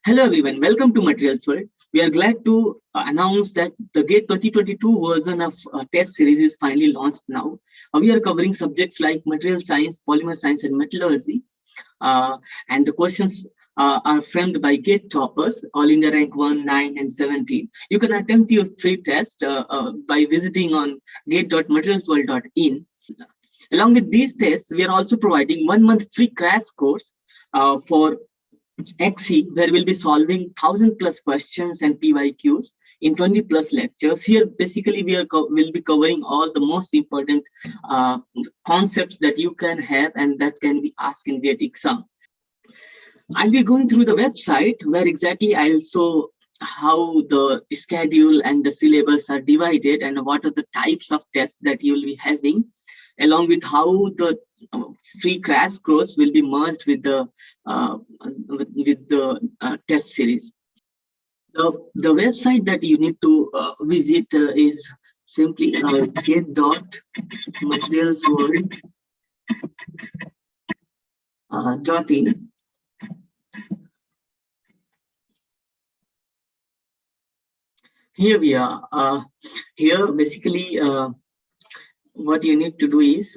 Hello everyone, welcome to Materials World. We are glad to announce that the GATE 2022 version of test series is finally launched now. We are covering subjects like material science, polymer science, and metallurgy. Uh, and the questions are framed by GATE toppers, All India Rank 1, 9, and 17. You can attempt your free test by visiting on gate.materialsworld.in. Along with these tests, we are also providing 1 month free crash course for XC, where we'll be solving 1,000 plus questions and PYQs in 20 plus lectures. Here, basically, will be covering all the most important uh, concepts that you can have and that can be asked in GATE exam. I'll be going through the website where exactly I'll show how the schedule and the syllabus are divided and what are the types of tests that you'll be having, along with how the uh, free crash course will be merged with the test series. The website that you need to visit is simply get.materialsworld.in. Here we are. Here, basically, what you need to do is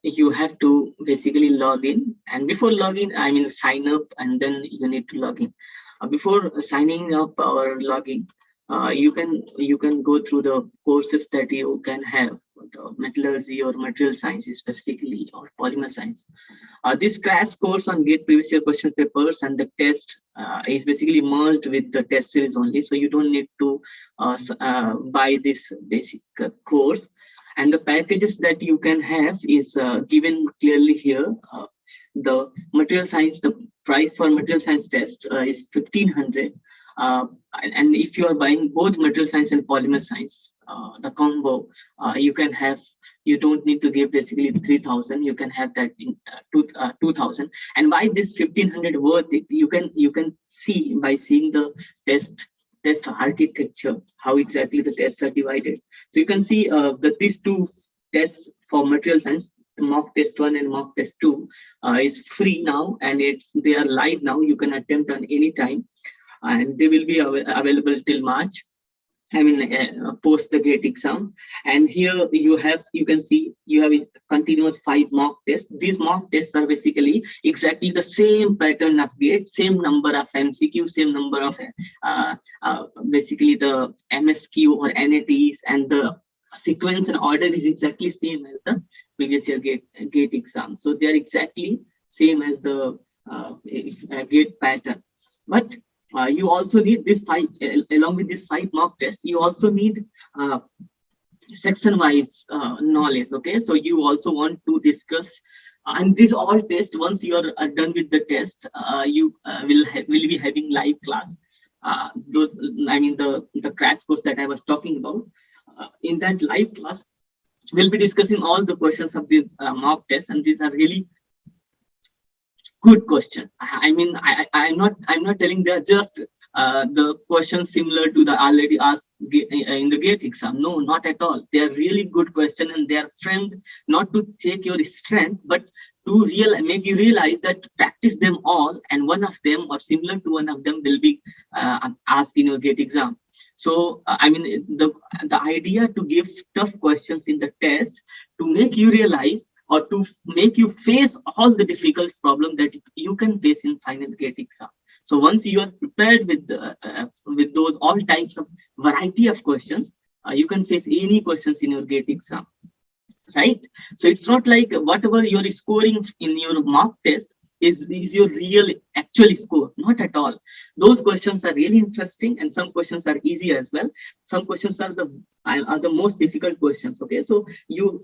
you have to basically log in, and before login, I mean sign up, and then you need to log in. Before signing up or logging, you can go through the courses that you can have, the metallurgy or material science specifically, or polymer science. This crash course on GATE previous year question papers and the test is basically merged with the test series only, so you don't need to buy this basic course. And the packages that you can have is given clearly here. The material science, the price for material science test is 1,500. And if you are buying both material science and polymer science, the combo, you don't need to give basically 3,000. You can have that in 2,000. And why this 1,500 worth it? You can see by seeing the test architecture, how exactly the tests are divided. So you can see that these two tests for material science, mock test 1 and mock test 2, is free now, and they are live now. You can attempt on any time, and they will be available till March. I mean, post the GATE exam. And here you can see you have a continuous 5 mock tests. These mock tests are basically exactly the same pattern of GATE, same number of MCQ, same number of basically the MSQ or NATs, and the sequence and order is exactly same as the previous year GATE exam. So they are exactly same as the GATE pattern. But you also need this 5, along with this 5 mock tests, you also need section wise knowledge. Okay, so you also want to discuss, and these all tests, once you are done with the test, you will be having live class. Those, I mean, the crash course that I was talking about. In that live class, we'll be discussing all the questions of these mock tests, and these are really good question. I mean, I'm not telling they're just the questions similar to the already asked in the GATE exam. No, not at all. They are really good question, and they are framed not to take your strength, but to make you realize that practice them all, and one of them or similar to one of them will be asked in your GATE exam. So I mean, the idea to give tough questions in the test to make you realize, or to make you face all the difficult problems that you can face in final GATE exam. So once you are prepared with those all types of variety of questions, you can face any questions in your GATE exam, right? So it's not like whatever you're scoring in your mock test is your real actual score. Not at all. Those questions are really interesting, and some questions are easy as well. Some questions are the most difficult questions. Okay, so you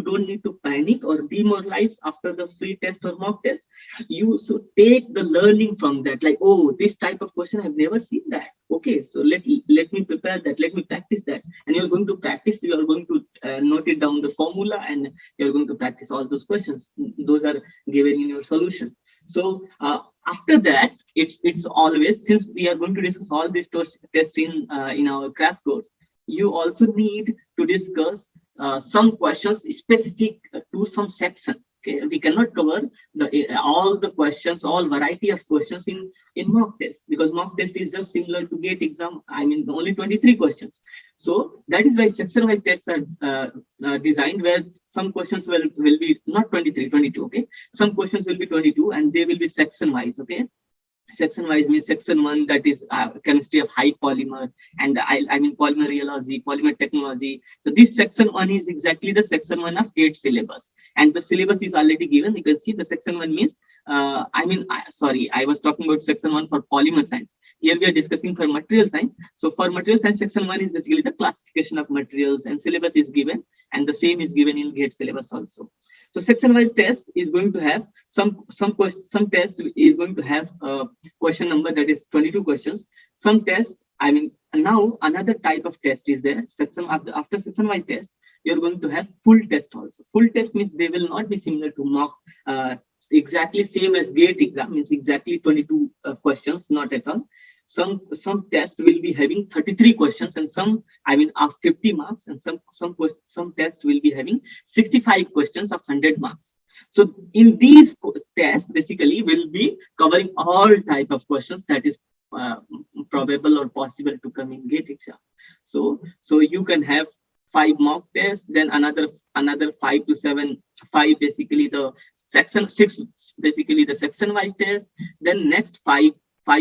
don't need to panic or demoralize after the free test or mock test. You should take the learning from that, like, oh, this type of question I've never seen that. Okay, so let me prepare that, let me practice that. And you're going to practice, you are going to note it down the formula, and you're going to practice all those questions. Those are given in your solution. So after that, it's always, since we are going to discuss all these tests in our crash course, you also need to discuss some questions specific to some section. Okay, we cannot cover all the questions, all variety of questions in mock test, because mock test is just similar to GATE exam. I mean, only 23 questions. So that is why section wise tests are designed, where some questions will be not 23, 22. Okay, some questions will be 22 and they will be section wise. Okay, section wise means section one, that is chemistry of high polymer, and I mean polymer rheology, polymer technology. So this section one is exactly the section one of GATE syllabus, and the syllabus is already given. You can see the section one means sorry, I was talking about section one for polymer science. Here we are discussing for material science. So for material science, section one is basically the classification of materials, and syllabus is given, and the same is given in GATE syllabus also. So section wise test is going to have some test is going to have question number, that is 22 questions. Some test, I mean, now another type of test is there. After section wise test, you're going to have full test also. Full test means they will not be similar to mock, exactly same as GATE exam, means exactly 22 questions, not at all. Some tests will be having 33 questions, and some, I mean, of 50 marks, and some tests will be having 65 questions of 100 marks. So in these tests, basically, will be covering all type of questions that is probable or possible to come in GATE exam. So you can have 5 mock tests, then another 5 to 7, 5 basically the section 6, basically the section wise test. Then next 5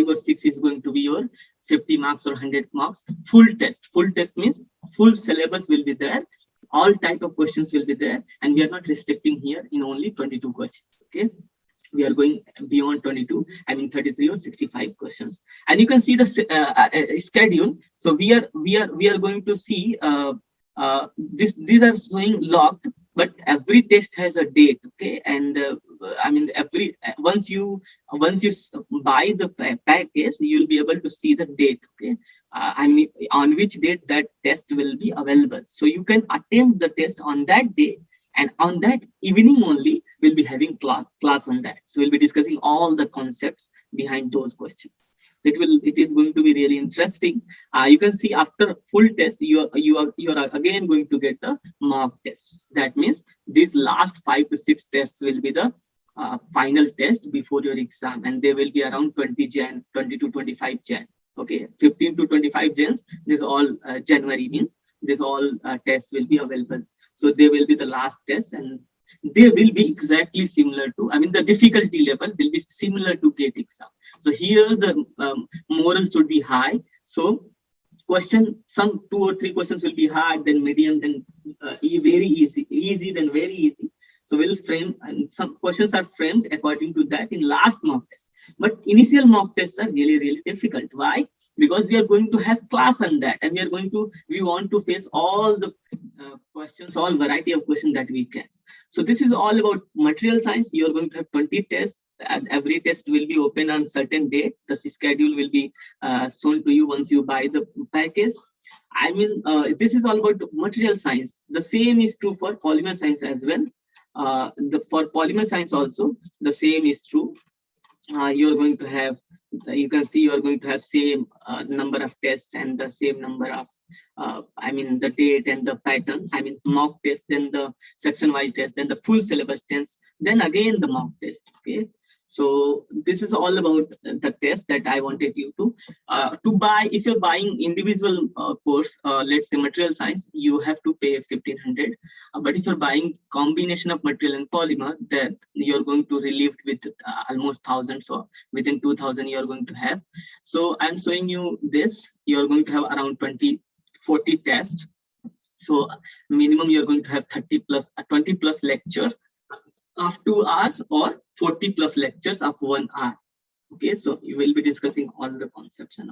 or 6 is going to be your 50 marks or 100 marks. Full test means full syllabus will be there, all type of questions will be there, and we are not restricting here in only 22 questions. Okay, we are going beyond 22, I mean 33 or 65 questions. And you can see the schedule. So we are going to see these are showing locked, but every test has a date. Okay, and I mean, once you buy the package, you'll be able to see the date. Okay, I mean, on which date that test will be available, so you can attempt the test on that day, and on that evening only we'll be having class on that. So we'll be discussing all the concepts behind those questions. It is going to be really interesting. You can see after full test, you are again going to get the mock tests. That means these last 5 to 6 tests will be the final test before your exam, and they will be around 20 to 25 Jan. Okay, 15 to 25 Jan. This all January means this all tests will be available. So they will be the last test, and they will be exactly similar to, I mean, the difficulty level will be similar to GATE exam. So here the morals should be high. So some 2 or 3 questions will be hard, then medium, then very easy, then very easy. So we'll frame, and some questions are framed according to that in last mock test. But initial mock tests are really difficult. Why? Because we are going to have class on that, and we want to face all the questions, all variety of questions that we can. So this is all about material science. You are going to have 20 tests, and every test will be open on certain date. The schedule will be shown to you once you buy the package. I mean, this is all about material science. The same is true for polymer science as well. For polymer science also, the same is true. You're going to have, you can see you're going to have same number of tests and the same number of I mean the date and the pattern. I mean mock test, then the section wise test, then the full syllabus test, then again the mock test. Okay, so this is all about the test that I wanted you to buy. If you're buying individual course, let's say material science, you have to pay 1,500. But if you're buying combination of material and polymer, then you're going to relieve with almost 1,000. So within 2,000 you're going to have. So I'm showing you this. You're going to have around 40 tests. So minimum you're going to have 20 plus lectures of 2 hours or 40 plus lectures of 1 hour. Okay, so you will be discussing all the concepts and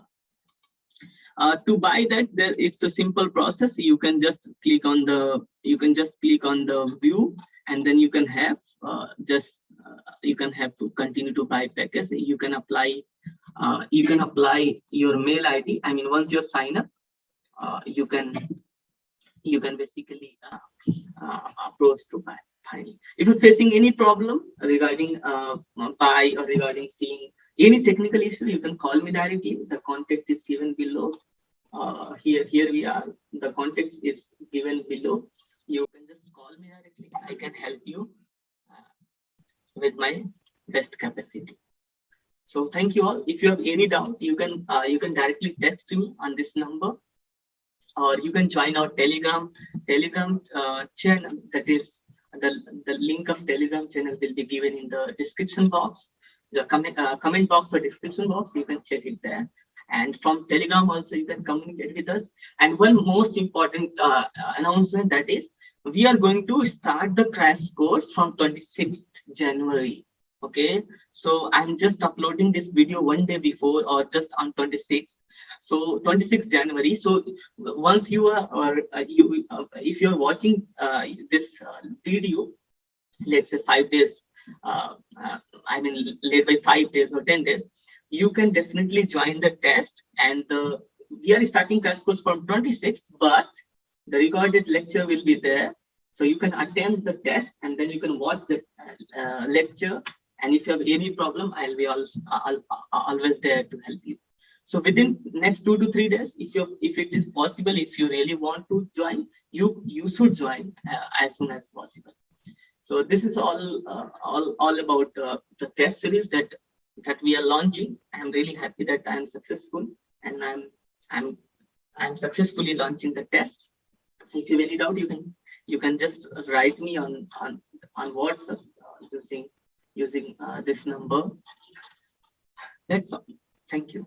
all. To buy that, it's a simple process. You can just click on the view, and then you can have you can have to continue to buy package. You can apply your mail ID. I mean, once you sign up, you can basically approach to buy. If you're facing any problem regarding buy or regarding seeing any technical issue, you can call me directly. The contact is given below. Here we are. The contact is given below. You can just call me directly. I can help you. with my best capacity. So thank you all. If you have any doubt, you can directly text me on this number, or you can join our Telegram channel. That is the link of Telegram channel will be given in the description box, the comment box or description box. You can check it there. And from Telegram also you can communicate with us. And one most important announcement, that is, we are going to start the crash course from 26th January. Okay, so I'm just uploading this video one day before, or just on 26th. So 26th January. So once you are, or if you're watching this video, let's say 5 days, I mean late by 5 days or 10 days, you can definitely join the test. And we are starting crash course from 26th, but the recorded lecture will be there, so you can attend the test and then you can watch the lecture. And if you have any problem, I'll be always there to help you. So within next 2 to 3 days, if it is possible, if you really want to join, you should join as soon as possible. So this is all about the test series that we are launching. I'm really happy that I'm successful, and I'm successfully launching the test. So if you have any doubt, you can just write me on WhatsApp using this number. That's all. Thank you.